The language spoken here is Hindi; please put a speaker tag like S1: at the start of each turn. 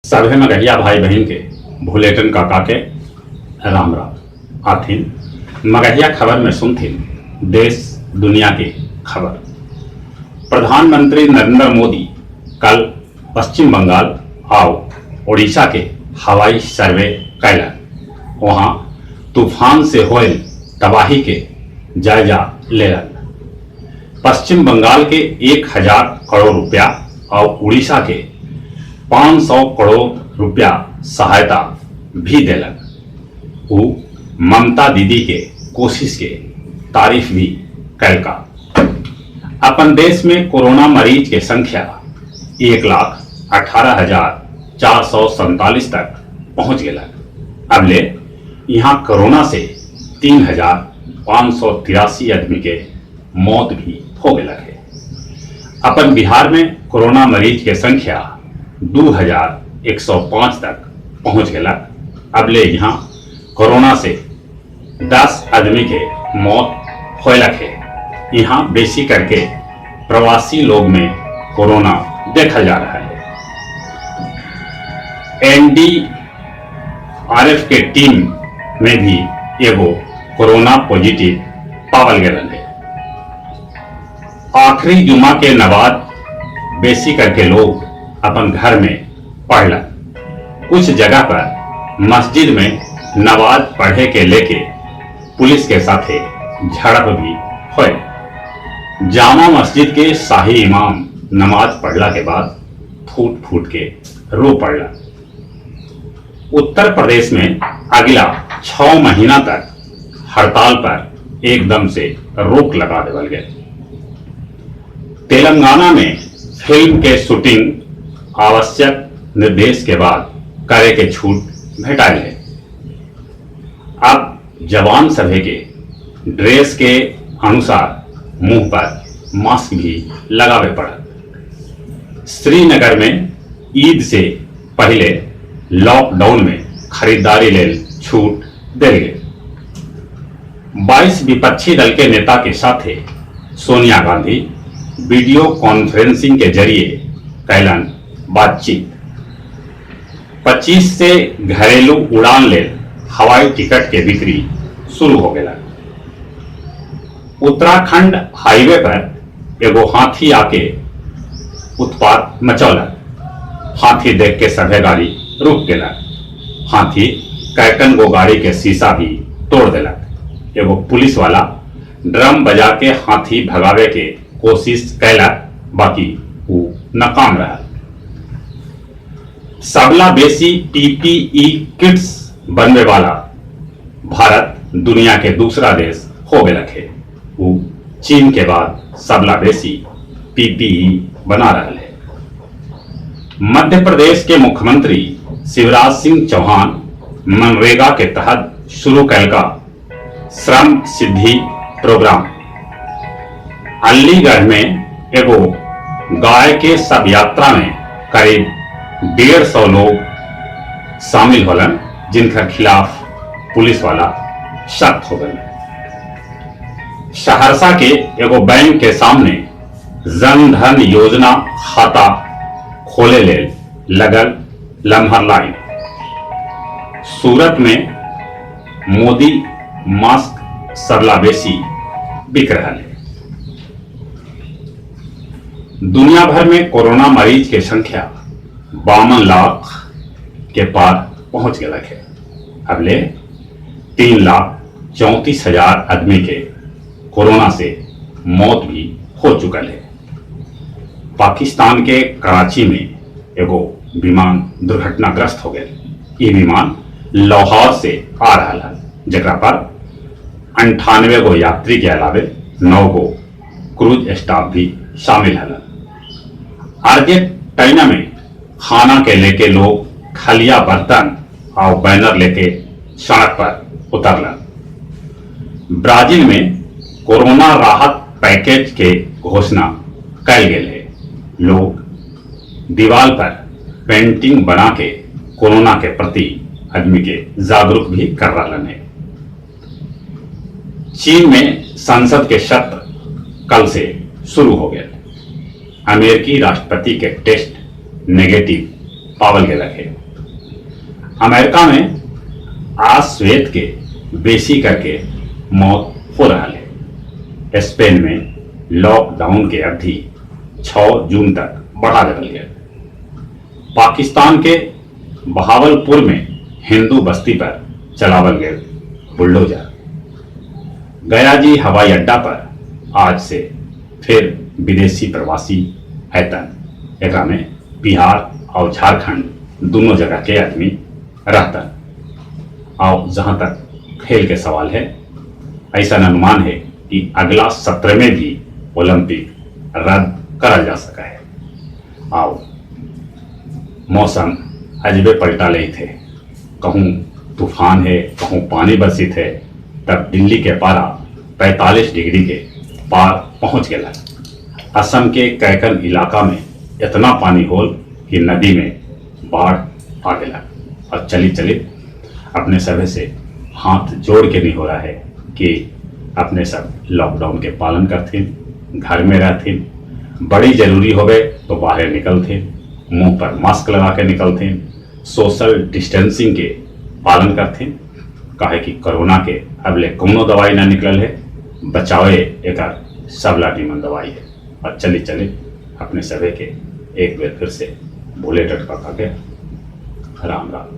S1: सभे मगहिया भाई बहन के भुलेटन काका के राम राम आथिन। मगहिया खबर में सुनथिन देश दुनिया के खबर। प्रधानमंत्री नरेंद्र मोदी कल पश्चिम बंगाल और उड़ीसा के हवाई सर्वे कैलन। वहां तूफान से होल तबाही के जायजा लेलन। पश्चिम बंगाल के 1000 करोड़ रुपया और उड़ीसा के 500 करोड़ रुपया सहायता भी देलन। वो ममता दीदी के कोशिश के तारीफ भी कैलका। अपन देश में कोरोना मरीज के संख्या 1,18,447 तक पहुंच गया। अबले यहाँ कोरोना से 3,583 आदमी के मौत भी हो गया है। अपन बिहार में कोरोना मरीज के संख्या 2,105 तक पहुंच गया। अबले यहाँ कोरोना से 10 आदमी के मौत होलक है। यहाँ बेसी करके प्रवासी लोग में कोरोना देखा जा रहा है। एनडीआरएफ के टीम में भी एगो कोरोना पॉजिटिव पावल गया है। आखिरी जुमा के नमाज बेसी करके लोग अपन घर में पढ़लन। कुछ जगह पर मस्जिद में नमाज पढ़े के लेके पुलिस के साथ झड़प भी हुए। जामा मस्जिद के शाही इमाम नमाज पढ़ला के बाद फूट फूट के रो पड़ला। उत्तर प्रदेश में अगला 6 महीना तक हड़ताल पर एकदम से रोक लगा देवल गए। तेलंगाना में फिल्म के शूटिंग आवश्यक निर्देश के बाद करे के छूट भेटाइल है। अब जवान सभे के ड्रेस के अनुसार मुंह पर मास्क भी लगावे पड़ा। श्रीनगर में ईद से पहले लॉकडाउन में खरीदारी ले छूट दे गए। 22 विपक्षी दल के नेता के साथ सोनिया गांधी वीडियो कॉन्फ्रेंसिंग के जरिए कैलन बातचीत। 25 से घरेलू उड़ान ले हवाई टिकट के बिक्री शुरू हो गया। उत्तराखंड हाईवे पर एगो हाथी आके उत्पात मचौलक। हाथी देख के सभे गाड़ी रुक गया। हाथी कैकन गो गाड़ी के शीशा भी तोड़ देलक। एगो पुलिस वाला ड्रम बजा के हाथी भगावे के कोशिश कैलक, बाकी वो नाकाम रहा। सबला बेसी पीपीई किट्स बनने वाला भारत दुनिया के दूसरा देश हो गया है। वो चीन के बाद सबला बेसी पीपीई बना रहा है। मध्य प्रदेश के मुख्यमंत्री शिवराज सिंह चौहान मनरेगा के तहत शुरू कैलका श्रम सिद्धि प्रोग्राम। अलीगढ़ में एगो गाय के शव यात्रा में करीब 150 लोग शामिल होलन, जिनका खिलाफ पुलिस वाला सख्त हो गए। सहरसा के एगो बैंक के सामने जन धन योजना खाता खोले ले लगल लम्हर लाइन। सूरत में मोदी मास्क सबला बेसी बिक रहा है। दुनिया भर में कोरोना मरीज की संख्या 52 लाख के पार पहुंच गया है। अगले 3,34,000 आदमी के कोरोना से मौत भी हो चुका है। पाकिस्तान के कराची में एगो विमान दुर्घटनाग्रस्त हो गया। ये विमान लाहौर से आ रहा है, जकरा पर 98 गो यात्री के अलावे 9 गो क्रूज स्टाफ भी शामिल है। अर्जेंटीना में खाना के लेके लोग खलिया बर्तन और बैनर लेके सड़क पर उतरलन। ब्राजील में कोरोना राहत पैकेज के घोषणा कैल गए है। लोग दीवार पर पेंटिंग बना के कोरोना के प्रति आदमी के जागरूक भी कर रहा है। चीन में संसद के सत्र कल से शुरू हो गए। अमेरिकी राष्ट्रपति के टेस्ट नेगेटिव पावल के रखे। अमेरिका में आज श्वेत के बेसी करके मौत हो रहा है। स्पेन में लॉकडाउन के अवधि 6 जून तक बढ़ा देवल गया। पाकिस्तान के बहावलपुर में हिंदू बस्ती पर चलावल गए बुलडोजर। गयाजी हवाई अड्डा पर आज से फिर विदेशी प्रवासी हैतन। एकरा में बिहार और झारखंड दोनों जगह के आदमी रहतन। और जहां तक खेल के सवाल है, ऐसा अनुमान है कि अगला सत्र में भी ओलंपिक रद्द करा जा सका है। और मौसम अजबे पलटा ले थे, कहूँ तूफान है, कहूँ पानी बरसित है। तब दिल्ली के पारा 45 डिग्री के पार पहुंच गया। असम के कैकन इलाका में इतना पानी होल कि नदी में बाढ़ आ गया। और चली चली अपने सभी से हाथ जोड़ के नहीं हो रहा है कि अपने सब लॉकडाउन के पालन करथिन, घर में रहथिन, बड़ी जरूरी होवे तो बाहर निकलथिन, मुंह पर मास्क लगा के निकलथिन, सोशल डिस्टेंसिंग के पालन करथिन। काहे कि कोरोना के अबले कौनो दवाई ना निकल है, बचावे एक सबला नीमन दवाई है। और चली चली अपने सभी के एक बेर फिर से भोले टटका के राम राम।